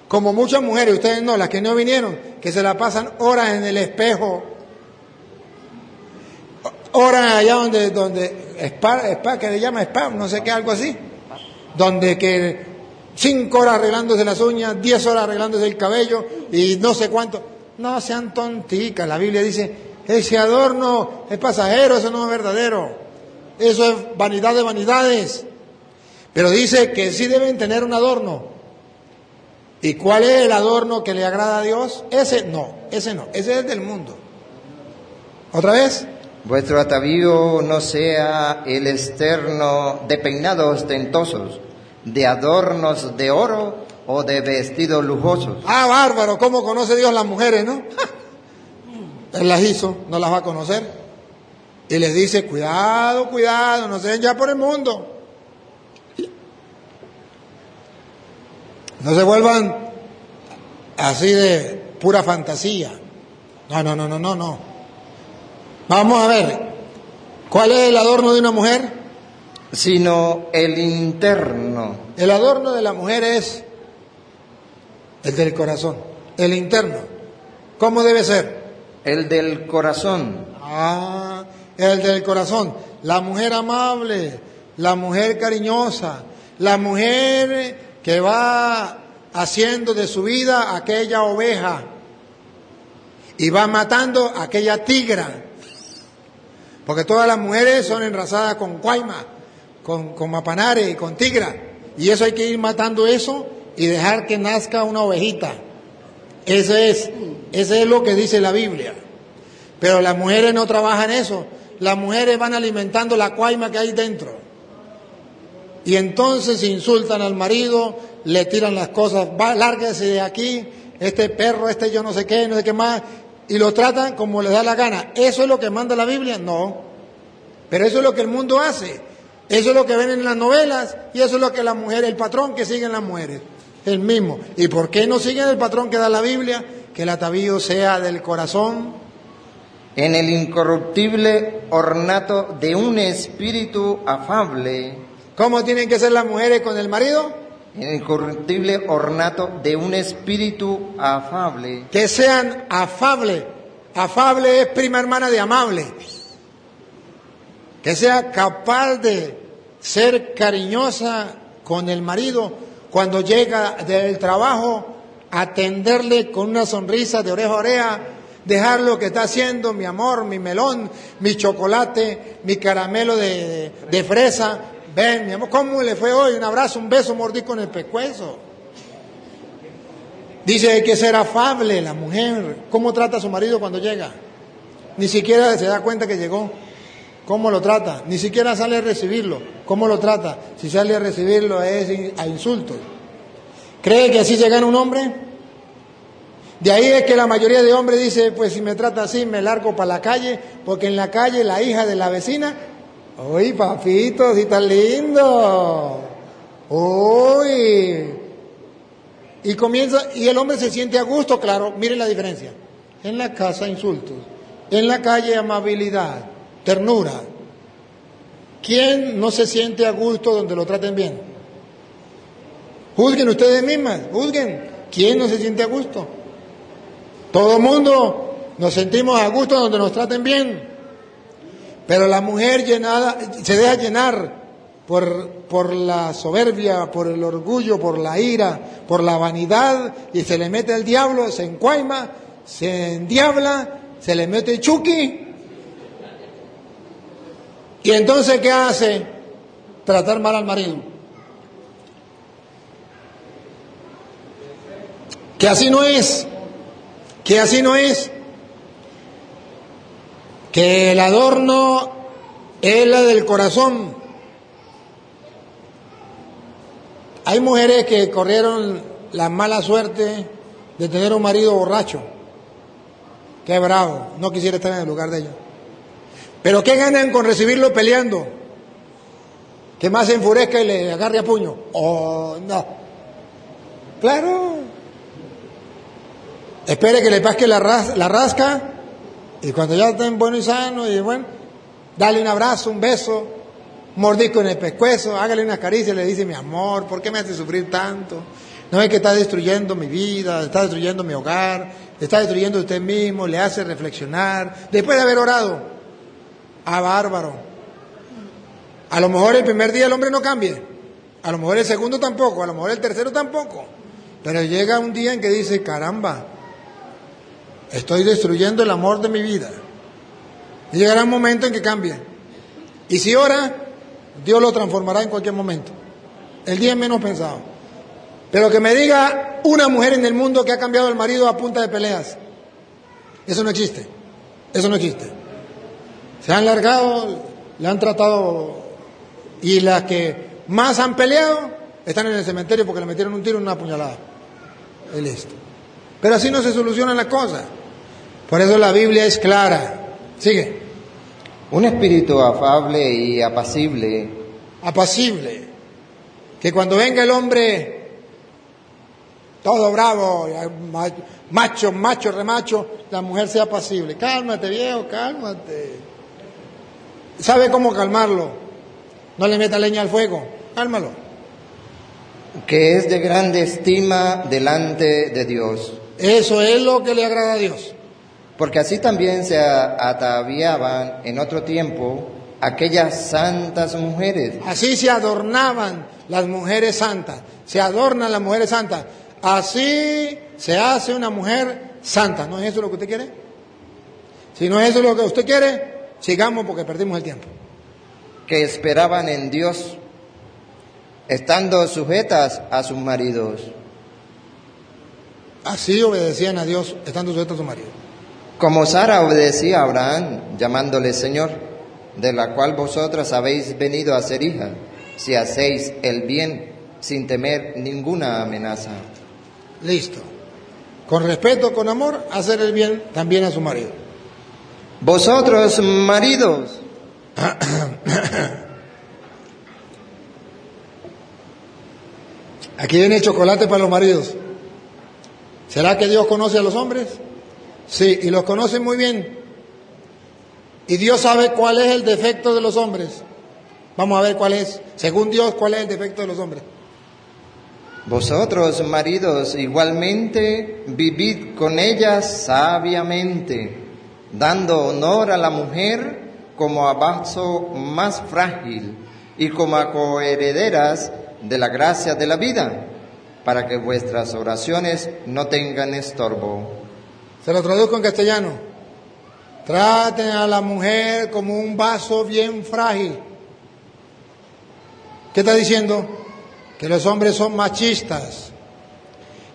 S1: Como muchas mujeres, ustedes no, las que no vinieron, que se la pasan horas en el espejo, horas allá donde spa, que le llama spa, no sé qué, algo así, donde que 5 horas arreglándose las uñas, 10 horas arreglándose el cabello y no sé cuánto. No sean tonticas, la Biblia dice, ese adorno es pasajero, eso no es verdadero, eso es vanidad de vanidades. Pero dice que sí deben tener un adorno. ¿Y cuál es el adorno que le agrada a Dios? Ese no, ese es del mundo. ¿Otra vez?
S2: Vuestro atavío no sea el externo de peinados ostentosos, de adornos de oro o de vestidos lujosos.
S1: Ah, bárbaro, ¿cómo conoce Dios las mujeres, no? Él las hizo, no las va a conocer. Y les dice, cuidado, cuidado, no se den ya por el mundo. No se vuelvan así de pura fantasía. No. Vamos a ver, ¿cuál es el adorno de una mujer?
S2: Sino el interno.
S1: El adorno de la mujer es el del corazón, el interno. ¿Cómo debe ser?
S2: El del corazón.
S1: Ah, el del corazón. La mujer amable, la mujer cariñosa, la mujer que va haciendo de su vida aquella oveja y va matando aquella tigra. Porque todas las mujeres son enrazadas con cuaima, con mapanare y con tigra. Y eso hay que ir matando eso y dejar que nazca una ovejita. Ese es lo que dice la Biblia. Pero las mujeres no trabajan eso. Las mujeres van alimentando la cuaima que hay dentro. Y entonces insultan al marido, le tiran las cosas, lárguese de aquí, este perro, yo no sé qué más, y lo tratan como les da la gana. ¿Eso es lo que manda la Biblia? No. Pero eso es lo que el mundo hace. Eso es lo que ven en las novelas y eso es lo que la mujer, el patrón que siguen las mujeres, el mismo. ¿Y por qué no siguen el patrón que da la Biblia? Que el atavío sea del corazón.
S2: En el incorruptible ornato de un espíritu afable.
S1: ¿Cómo tienen que ser las mujeres con el marido?
S2: En el incorruptible ornato de un espíritu afable.
S1: Que sean afables. Afable es prima hermana de amable. Que sea capaz de ser cariñosa con el marido cuando llega del trabajo, atenderle con una sonrisa de oreja a oreja, dejar lo que está haciendo, mi amor, mi melón, mi chocolate, mi caramelo de fresa. Ven, mi amor, ¿cómo le fue hoy? Un abrazo, un beso, mordisco en el pescuezo. Dice que hay que ser afable la mujer. ¿Cómo trata a su marido cuando llega? Ni siquiera se da cuenta que llegó. ¿Cómo lo trata? Ni siquiera sale a recibirlo. ¿Cómo lo trata? Si sale a recibirlo es a insultos. ¿Cree que así se gana un hombre? De ahí es que la mayoría de hombres dice, pues si me trata así me largo para la calle, porque en la calle la hija de la vecina, uy papito, si está lindo, uy, y comienza, y el hombre se siente a gusto, claro, miren la diferencia, en la casa insultos, en la calle amabilidad, ternura. ¿Quién no se siente a gusto donde lo traten bien? Juzguen ustedes mismas, juzguen, ¿quién no se siente a gusto? Todo el mundo nos sentimos a gusto donde nos traten bien, pero la mujer se deja llenar por la soberbia, por el orgullo, por la ira, por la vanidad, y se le mete el diablo, se encuaima, se endiabla, se le mete chuki, y entonces ¿qué hace? Tratar mal al marido. Que así no es. Que así no es, que el adorno es la del corazón. Hay mujeres que corrieron la mala suerte de tener un marido borracho. Qué bravo, no quisiera estar en el lugar de ellos. Pero ¿qué ganan con recibirlo peleando? Que más se enfurezca y le agarre a puño. Oh, no. Claro. Espere que le pasque la rasca, y cuando ya estén bueno y sano, y bueno, dale un abrazo, un beso, mordisco en el pescuezo, hágale una caricia y le dice, mi amor, ¿por qué me hace sufrir tanto? No es que está destruyendo mi vida, está destruyendo mi hogar, está destruyendo usted mismo, le hace reflexionar, después de haber orado. Ah, bárbaro. A lo mejor el primer día el hombre no cambie, a lo mejor el segundo tampoco, a lo mejor el tercero tampoco, pero llega un día en que dice, caramba, estoy destruyendo el amor de mi vida. Y llegará un momento en que cambie. Y si ora, Dios lo transformará en cualquier momento. El día menos pensado. Pero que me diga una mujer en el mundo que ha cambiado al marido a punta de peleas. Eso no existe. Eso no existe. Se han largado, le han tratado. Y las que más han peleado están en el cementerio porque le metieron un tiro en una puñalada. Y listo. Pero así no se solucionan las cosas. Por eso la Biblia es clara. Sigue.
S2: Un espíritu afable y apacible.
S1: Apacible. Que cuando venga el hombre, todo bravo, macho, remacho, la mujer sea apacible. Cálmate, viejo, cálmate. ¿Sabe cómo calmarlo? No le meta leña al fuego. Cálmalo.
S2: Que es de grande estima delante de Dios.
S1: Eso es lo que le agrada a Dios.
S2: Porque así también se ataviaban en otro tiempo aquellas santas mujeres.
S1: Así se adornaban las mujeres santas. Se adornan las mujeres santas. Así se hace una mujer santa. ¿No es eso lo que usted quiere? Si no es eso lo que usted quiere, sigamos porque perdimos el tiempo.
S2: Que esperaban en Dios, estando sujetas a sus maridos.
S1: Así obedecían a Dios, estando sujetos a su marido.
S2: Como Sara obedecía a Abraham, llamándole Señor, de la cual vosotras habéis venido a ser hija, si hacéis el bien sin temer ninguna amenaza.
S1: Listo. Con respeto, con amor, hacer el bien también a su marido.
S2: Vosotros, maridos,
S1: aquí viene el chocolate para los maridos. ¿Será que Dios conoce a los hombres? Sí, y los conoce muy bien. Y Dios sabe cuál es el defecto de los hombres. Vamos a ver cuál es, según Dios, cuál es el defecto de los hombres.
S2: vosotros, maridos, igualmente vivid con ellas sabiamente, dando honor a la mujer como a vaso más frágil y como a coherederas de la gracia de la vida, para que vuestras oraciones no tengan estorbo.
S1: Se lo traduzco en castellano. Traten a la mujer como un vaso bien frágil. ¿Qué está diciendo? Que los hombres son machistas,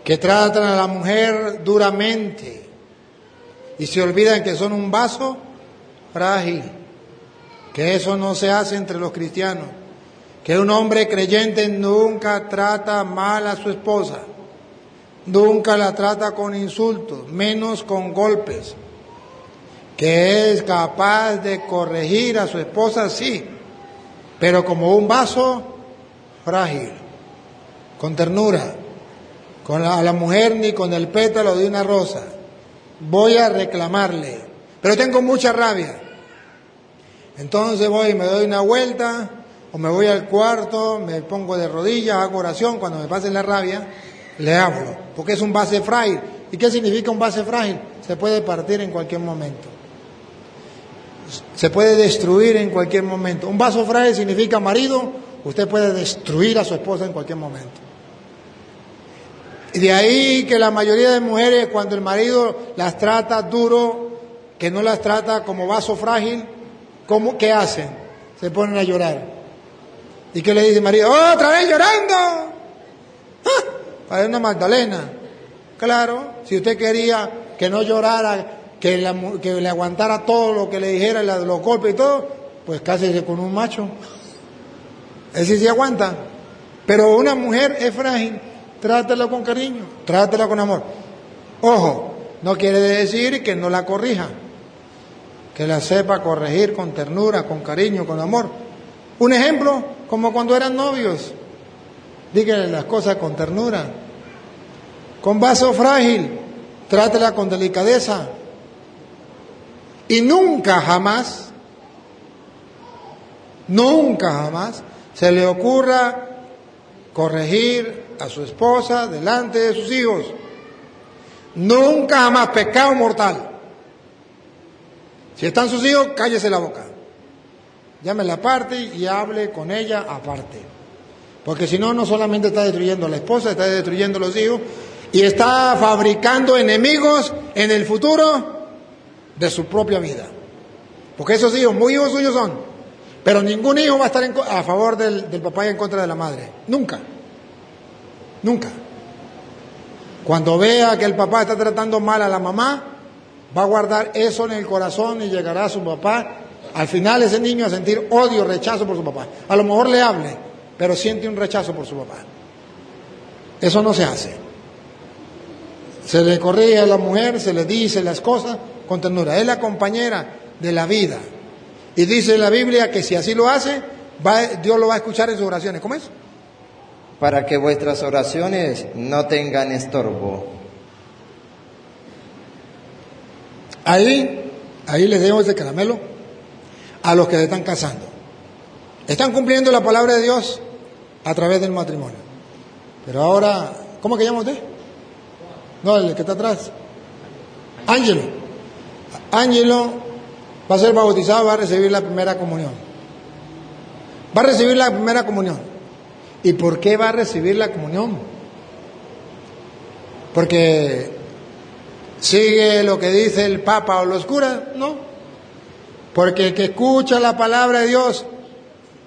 S1: que tratan a la mujer duramente y se olvidan que son un vaso frágil, que eso no se hace entre los cristianos, que un hombre creyente nunca trata mal a su esposa, nunca la trata con insultos, menos con golpes, que es capaz de corregir a su esposa, sí, pero como un vaso frágil, con ternura, a la mujer ni con el pétalo de una rosa. Voy a reclamarle, pero tengo mucha rabia. Entonces voy y me doy una vuelta, o me voy al cuarto, me pongo de rodillas, hago oración, cuando me pase la rabia, le hablo, porque es un vaso frágil. ¿Y qué significa un vaso frágil? Se puede partir en cualquier momento. Se puede destruir en cualquier momento. Un vaso frágil significa, marido, usted puede destruir a su esposa en cualquier momento. Y de ahí que la mayoría de mujeres, cuando el marido las trata duro, que no las trata como vaso frágil, ¿qué hacen? Se ponen a llorar. ¿Y qué le dice el marido? ¡Otra vez llorando! ¡Ah! Para una Magdalena. Claro, si usted quería que no llorara, que le aguantara todo lo que le dijera, los golpes y todo, pues cásese con un macho. Ese sí aguanta. Pero una mujer es frágil, trátela con cariño, trátela con amor. Ojo, no quiere decir que no la corrija, que la sepa corregir con ternura, con cariño, con amor. Un ejemplo, como cuando eran novios, dígale las cosas con ternura, con vaso frágil, trátela con delicadeza. Y nunca jamás se le ocurra corregir a su esposa delante de sus hijos. Nunca jamás, pecado mortal. Si están sus hijos, cállese la boca. Llámela aparte y hable con ella aparte. Porque si no, no solamente está destruyendo a la esposa, está destruyendo a los hijos y está fabricando enemigos en el futuro de su propia vida. Porque esos hijos, muy hijos suyos son, pero ningún hijo va a estar a favor del papá y en contra de la madre. Nunca. Nunca. Cuando vea que el papá está tratando mal a la mamá, va a guardar eso en el corazón y llegará a su papá. Al final ese niño a sentir odio, rechazo por su papá. A lo mejor le hable, pero siente un rechazo por su papá. Eso no se hace. Se le corrige a la mujer, se le dice las cosas con ternura. Es la compañera de la vida. Y dice la Biblia que si así lo hace, Dios lo va a escuchar en sus oraciones. ¿Cómo es?
S2: Para que vuestras oraciones no tengan estorbo.
S1: Ahí les dejo ese caramelo a los que se están casando. Están cumpliendo la palabra de Dios a través del matrimonio. Pero ahora, ¿cómo que llama usted? No, el que está atrás. Ángelo. Ángelo va a ser bautizado, va a recibir la primera comunión. Va a recibir la primera comunión. ¿Y por qué va a recibir la comunión? Porque sigue lo que dice el Papa o los curas, no. Porque el que escucha la palabra de Dios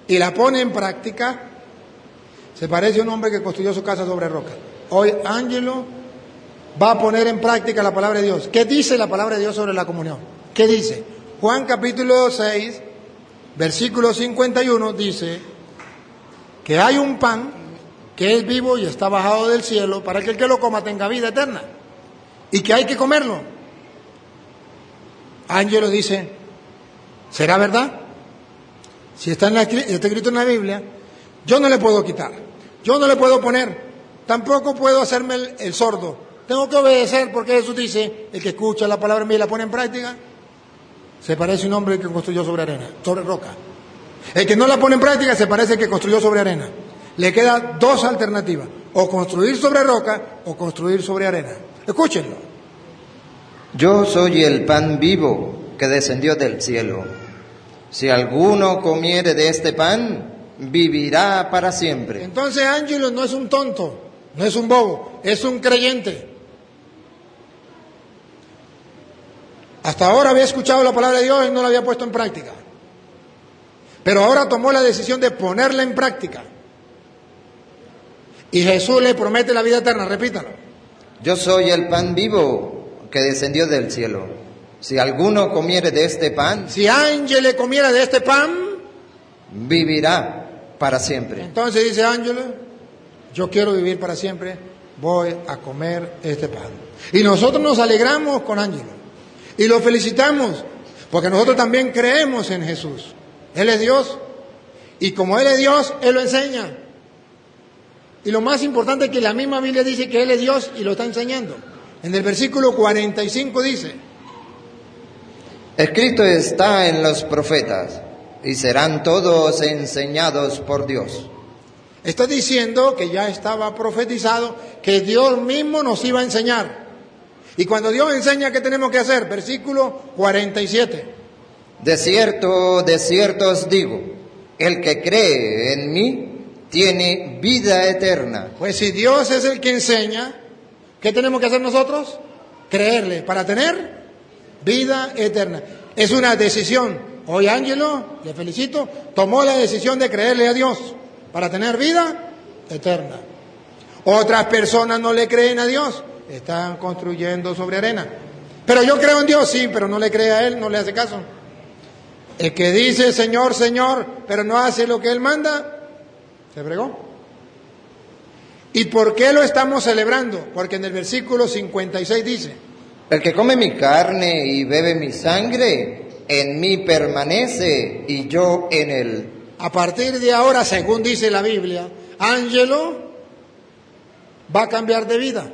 S1: y la pone en práctica, se parece a un hombre que construyó su casa sobre roca. Hoy Ángelo va a poner en práctica la palabra de Dios. ¿Qué dice la palabra de Dios sobre la comunión? ¿Qué dice? Juan capítulo 6, versículo 51 dice que hay un pan que es vivo y está bajado del cielo para que el que lo coma tenga vida eterna y que hay que comerlo. Ángelo dice, ¿será verdad? Si está escrito en la Biblia, yo no le puedo quitar, yo no le puedo poner, tampoco puedo hacerme el sordo. Tengo que obedecer porque Jesús dice, el que escucha la palabra mía y la pone en práctica, se parece a un hombre que construyó sobre arena, sobre roca. El que no la pone en práctica se parece al que construyó sobre arena. Le quedan dos alternativas, o construir sobre roca o construir sobre arena. Escúchenlo.
S2: Yo soy el pan vivo que descendió del cielo. Si alguno comiere de este pan, vivirá para siempre.
S1: Entonces Ángelo no es un tonto, No es un bobo, es un creyente. Hasta ahora había escuchado la palabra de Dios y no la había puesto en práctica. Pero ahora tomó la decisión de ponerla en práctica. Y Jesús le promete la vida eterna, repítalo.
S2: Yo soy el pan vivo que descendió del cielo. Si alguno comiere de este pan,
S1: Si Ángel comiera de este pan,
S2: vivirá para siempre.
S1: entonces dice Ángel, yo quiero vivir para siempre, voy a comer este pan. Y nosotros nos alegramos con Ángel y lo felicitamos, porque nosotros también creemos en Jesús. Él es Dios, y como Él es Dios, Él lo enseña. Y lo más importante es que la misma Biblia dice que Él es Dios y lo está enseñando. En el versículo 45 dice:
S2: Escrito está en los profetas, y serán todos enseñados por Dios.
S1: está diciendo que ya estaba profetizado que Dios mismo nos iba a enseñar. Y cuando Dios enseña, ¿qué tenemos que hacer? Versículo 47.
S2: De cierto os digo, el que cree en mí tiene vida eterna.
S1: Pues si Dios es el que enseña, ¿qué tenemos que hacer nosotros? Creerle para tener vida eterna. Es una decisión. Hoy Ángelo, le felicito, tomó la decisión de creerle a Dios para tener vida eterna. Otras personas no le creen a Dios, están construyendo sobre arena. Pero yo creo en Dios, sí, pero no le cree a Él, no le hace caso. El que dice Señor, Señor, pero no hace lo que Él manda, se fregó. ¿Y por qué lo estamos celebrando? Porque en el versículo 56 dice:
S2: El que come mi carne y bebe mi sangre, en mí permanece y yo en él.
S1: a partir de ahora, según dice la Biblia, Ángelo va a cambiar de vida.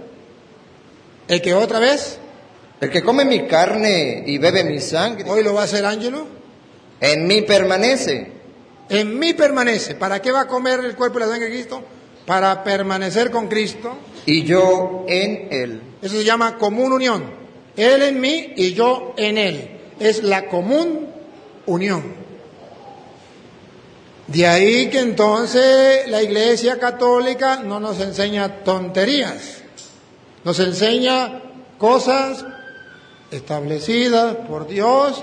S1: El que otra vez,
S2: El que come mi carne y bebe mi sangre,
S1: hoy lo va a hacer Ángelo,
S2: en mí permanece.
S1: en mí permanece. ¿Para qué va a comer el cuerpo y la sangre de Cristo? Para permanecer con Cristo.
S2: Y yo en él.
S1: Eso se llama común unión. Él en mí y yo en él. Es la común unión. De ahí que entonces la Iglesia Católica no nos enseña tonterías. Nos enseña cosas establecidas por Dios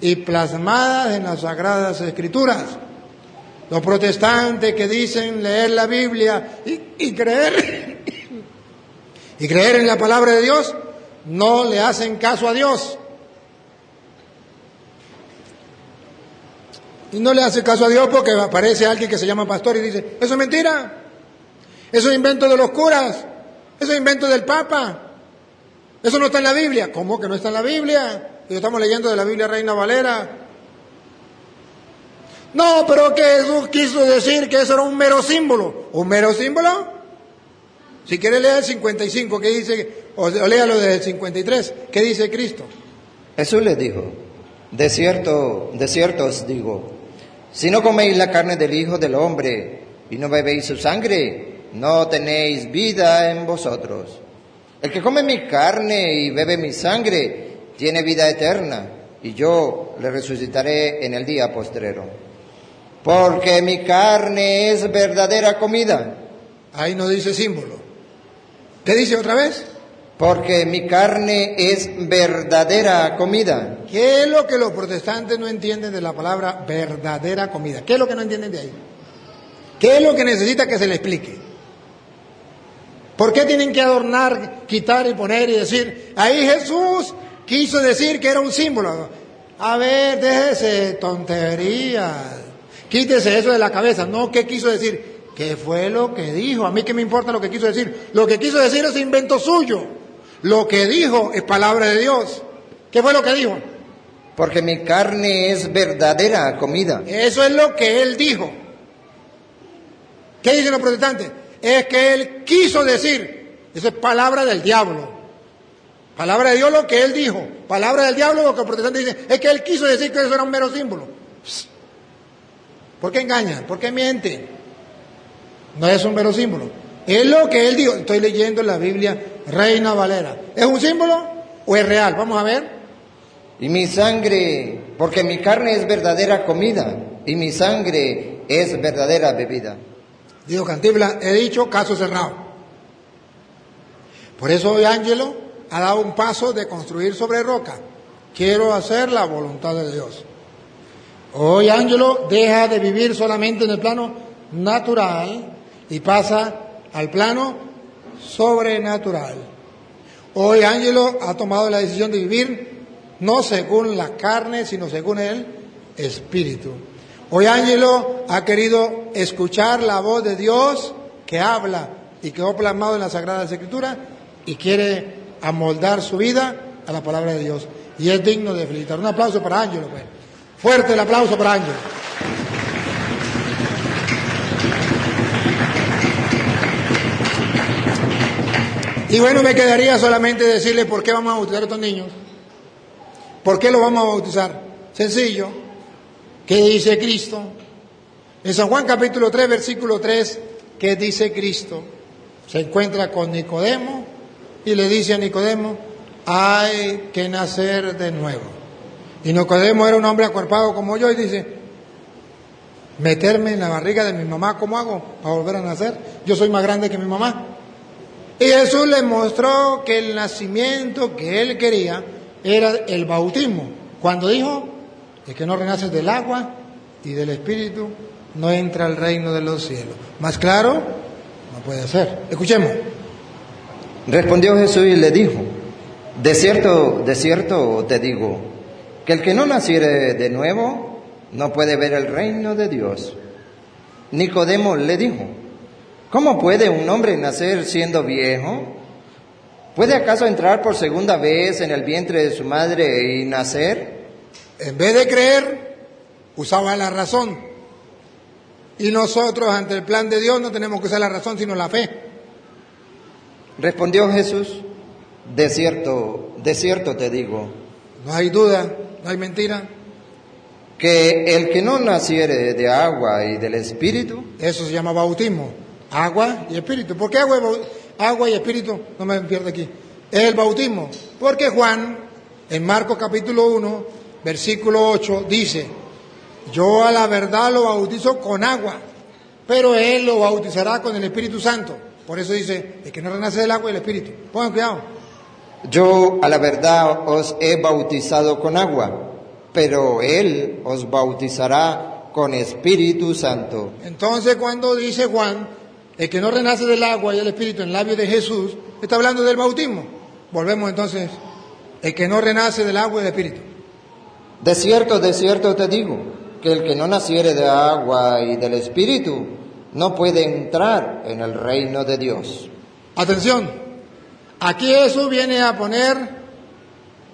S1: y plasmadas en las Sagradas Escrituras. Los protestantes que dicen leer la Biblia y creer y creer en la palabra de Dios, no le hacen caso a Dios. Y no le hace caso a Dios porque aparece alguien que se llama pastor y dice: eso es mentira, eso es invento de los curas, eso es invento del Papa, eso no está en la Biblia. ¿Cómo que no está en la Biblia? Y estamos leyendo de la Biblia Reina Valera. No, pero que Jesús quiso decir que eso era un mero símbolo. ¿Un mero símbolo? Si quiere leer el 55, ¿qué dice? O léalo desde el 53, ¿qué dice Cristo?
S2: Jesús les dijo, de cierto os digo, si no coméis la carne del Hijo del Hombre y no bebéis su sangre, no tenéis vida en vosotros. El que come mi carne y bebe mi sangre tiene vida eterna, y yo le resucitaré en el día postrero. Porque mi carne es verdadera comida.
S1: Ahí no dice símbolo. ¿Qué dice otra vez?
S2: Porque mi carne es verdadera comida.
S1: ¿Qué es lo que los protestantes no entienden de la palabra verdadera comida? ¿Qué es lo que no entienden de ahí? ¿Qué es lo que necesita que se le explique? ¿Por qué tienen que adornar, quitar y poner y decir, ahí Jesús quiso decir que era un símbolo? A ver, déjese tonterías. Quítese eso de la cabeza. No, ¿qué quiso decir? ¿Qué fue lo que dijo? A mí qué me importa lo que quiso decir. Lo que quiso decir es invento suyo. Lo que dijo es palabra de Dios. ¿Qué fue lo que dijo?
S2: Porque mi carne es verdadera comida.
S1: Eso es lo que él dijo. ¿Qué dicen los protestantes? Es que él quiso decir. Eso es palabra del diablo. Palabra de Dios lo que él dijo. Palabra del diablo lo que los protestantes dicen. Es que él quiso decir que eso era un mero símbolo. ¿Por qué engañan? ¿Por qué mienten? No es un mero símbolo. Es lo que él dijo. Estoy leyendo la Biblia Reina Valera. ¿Es un símbolo o es real? Vamos a ver.
S2: Y mi sangre, porque mi carne es verdadera comida y mi sangre es verdadera bebida.
S1: Dijo Cantibla, he dicho caso cerrado. Por eso hoy Ángelo ha dado un paso de construir sobre roca. Quiero hacer la voluntad de Dios. Hoy Ángelo deja de vivir solamente en el plano natural y pasa al plano sobrenatural. Hoy Ángelo ha tomado la decisión de vivir no según la carne, sino según el Espíritu. Hoy Ángelo ha querido escuchar la voz de Dios que habla y quedó plasmado en las Sagradas Escrituras y quiere amoldar su vida a la palabra de Dios. Y es digno de felicitar. Un aplauso para Ángelo, pues. Fuerte el aplauso para Ángelo. Y bueno, me quedaría solamente decirle por qué vamos a bautizar a estos niños. ¿Por qué los vamos a bautizar? Sencillo. ¿Qué dice Cristo? En San Juan capítulo 3, versículo 3, ¿qué dice Cristo? Se encuentra con Nicodemo y le dice a Nicodemo, hay que nacer de nuevo. Y Nicodemo era un hombre acuerpado como yo y dice, meterme en la barriga de mi mamá, ¿cómo hago para volver a nacer? Yo soy más grande que mi mamá. Y Jesús le mostró que el nacimiento que él quería era el bautismo. Cuando dijo, el que no renace del agua y del Espíritu no entra al reino de los cielos. Más claro, no puede ser. Escuchemos.
S2: Respondió Jesús y le dijo, de cierto te digo, que el que no naciere de nuevo no puede ver el reino de Dios. Nicodemo le dijo, ¿cómo puede un hombre nacer siendo viejo? ¿Puede acaso entrar por segunda vez en el vientre de su madre y nacer?
S1: En vez de creer, usaba la razón. Y nosotros, ante el plan de Dios, no tenemos que usar la razón, sino la fe.
S2: Respondió Jesús, de cierto te digo.
S1: No hay duda, no hay mentira.
S2: Que el que no naciere de agua y del Espíritu.
S1: Eso se llama bautismo. Agua y Espíritu. ¿Por qué agua y Espíritu? No me pierdo aquí. Es el bautismo. Porque Juan, en Marcos capítulo 1, versículo 8, dice, yo a la verdad lo bautizo con agua, pero él lo bautizará con el Espíritu Santo. Por eso dice, el que no renace del agua y del Espíritu. Pongan cuidado.
S2: Yo a la verdad os he bautizado con agua, pero él os bautizará con Espíritu Santo.
S1: Entonces cuando dice Juan, el que no renace del agua y del Espíritu en labios de Jesús, está hablando del bautismo. Volvemos entonces, el que no renace del agua y del Espíritu.
S2: De cierto te digo, que el que no naciere de agua y del Espíritu no puede entrar en el reino de Dios.
S1: Atención, aquí Jesús viene a poner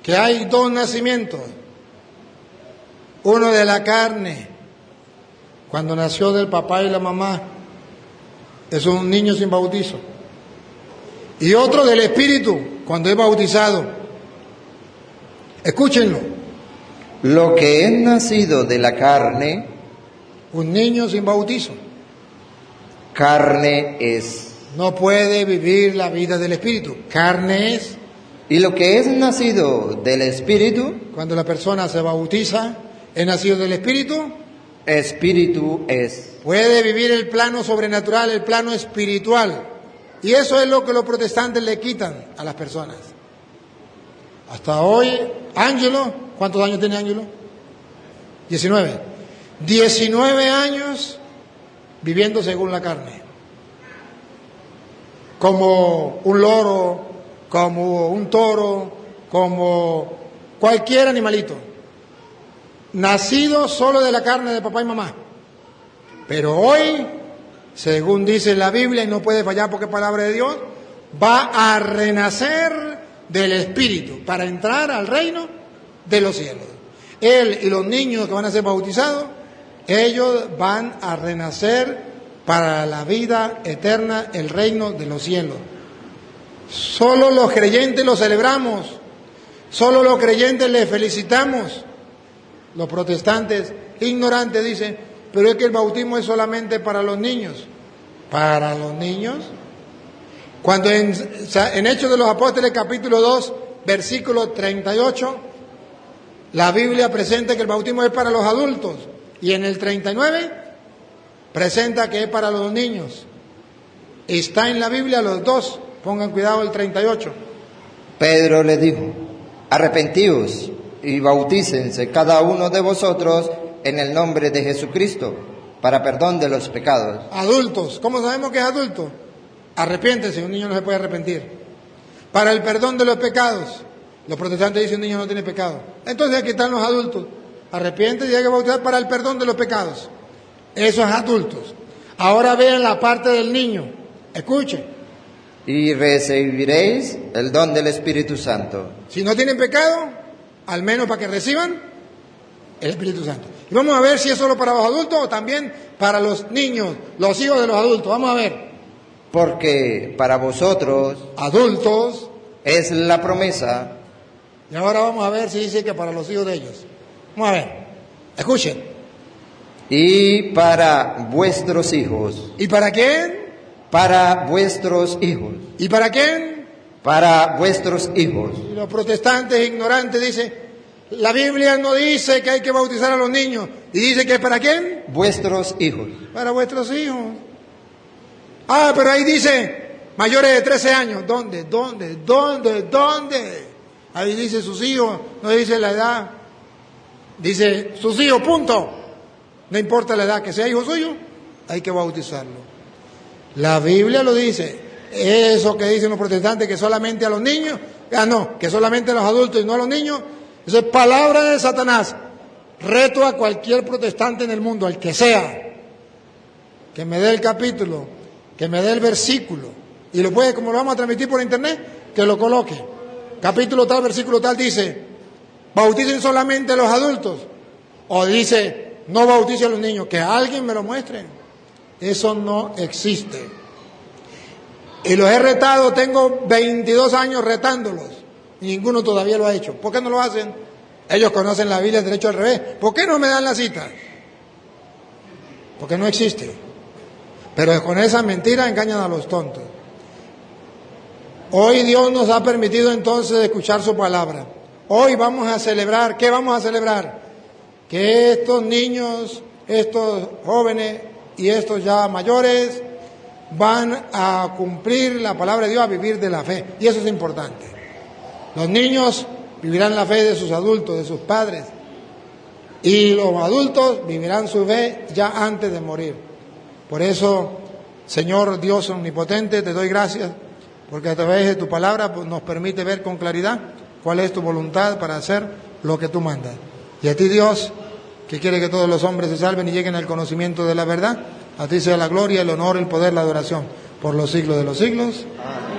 S1: que hay dos nacimientos. Uno de la carne, cuando nació del papá y la mamá, es un niño sin bautizo. Y otro del Espíritu, cuando es bautizado. Escúchenlo.
S2: Lo que es nacido de la carne,
S1: un niño sin bautizo,
S2: carne es.
S1: No puede vivir la vida del Espíritu. Carne es.
S2: Y lo que es nacido del Espíritu,
S1: cuando la persona se bautiza, es nacido del Espíritu.
S2: Espíritu es.
S1: Puede vivir el plano sobrenatural, el plano espiritual. Y eso es lo que los protestantes le quitan a las personas. Hasta hoy, Ángelo, ¿cuántos años tiene Ángelo? 19. 19 años viviendo según la carne. Como un loro, como un toro, como cualquier animalito. Nacido solo de la carne de papá y mamá. Pero hoy, según dice la Biblia, y no puede fallar porque es palabra de Dios, va a renacer del Espíritu para entrar al reino de los cielos. Él y los niños que van a ser bautizados, ellos van a renacer para la vida eterna, el reino de los cielos. Solo los creyentes lo celebramos, solo los creyentes le felicitamos. Los protestantes ignorantes dicen, pero es que el bautismo es solamente para los niños. ¿Para los niños? Cuando en Hechos de los Apóstoles capítulo 2, versículo 38, la Biblia presenta que el bautismo es para los adultos. Y en el 39 presenta que es para los niños. Está en la Biblia los dos. Pongan cuidado el 38.
S2: Pedro le dijo: arrepentíos y bautícense cada uno de vosotros en el nombre de Jesucristo para perdón de los pecados.
S1: Adultos, ¿cómo sabemos que es adulto? Arrepiéntese, un niño no se puede arrepentir. Para el perdón de los pecados. Los protestantes dicen un niño no tiene pecado. Entonces aquí están los adultos. Arrepiéntese y hay que bautizar para el perdón de los pecados. Eso es adultos. Ahora vean la parte del niño. Escuchen.
S2: Y recibiréis el don del Espíritu Santo.
S1: Si no tienen pecado, al menos para que reciban el Espíritu Santo. Y vamos a ver si es solo para los adultos o también para los niños, los hijos de los adultos. Vamos a ver.
S2: Porque para vosotros,
S1: adultos,
S2: es la promesa.
S1: Y ahora vamos a ver si dice que para los hijos de ellos. Vamos a ver. Escuchen.
S2: Y para vuestros hijos.
S1: ¿Y para quién?
S2: Para vuestros hijos.
S1: ¿Y para quién?
S2: Para vuestros hijos.
S1: Y los protestantes ignorantes dicen, la Biblia no dice que hay que bautizar a los niños. ¿Y dice que es para quién?
S2: Vuestros hijos.
S1: Para vuestros hijos. Ah, pero ahí dice, mayores de 13 años. ¿Dónde? Ahí dice sus hijos, no dice la edad. Dice sus hijos, punto. No importa la edad, que sea hijo suyo, hay que bautizarlo. La Biblia lo dice. Eso que dicen los protestantes, que solamente a los niños, no, que solamente a los adultos y no a los niños, eso es palabra de Satanás. Reto a cualquier protestante en el mundo, al que sea, que me dé el capítulo, que me dé el versículo, y lo puede, como lo vamos a transmitir por internet, que lo coloque. Capítulo tal, versículo tal, dice, bauticen solamente a los adultos, o dice, no bauticen a los niños, que alguien me lo muestre. Eso no existe. Y los he retado, tengo 22 años retándolos, y ninguno todavía lo ha hecho. ¿Por qué no lo hacen? Ellos conocen la Biblia derecho al revés. ¿Por qué no me dan la cita? Porque no existe. Pero con esa mentira engañan a los tontos. Hoy Dios nos ha permitido entonces escuchar su palabra. Hoy vamos a celebrar. ¿Qué vamos a celebrar? Que estos niños, estos jóvenes y estos ya mayores van a cumplir la palabra de Dios, a vivir de la fe. Y eso es importante. Los niños vivirán la fe de sus adultos, de sus padres. Y los adultos vivirán su fe ya antes de morir. Por eso, Señor Dios omnipotente, te doy gracias, porque a través de tu palabra pues, nos permite ver con claridad cuál es tu voluntad para hacer lo que tú mandas. Y a ti, Dios, que quiere que todos los hombres se salven y lleguen al conocimiento de la verdad, a ti sea la gloria, el honor, el poder, la adoración, por los siglos de los siglos. Amén.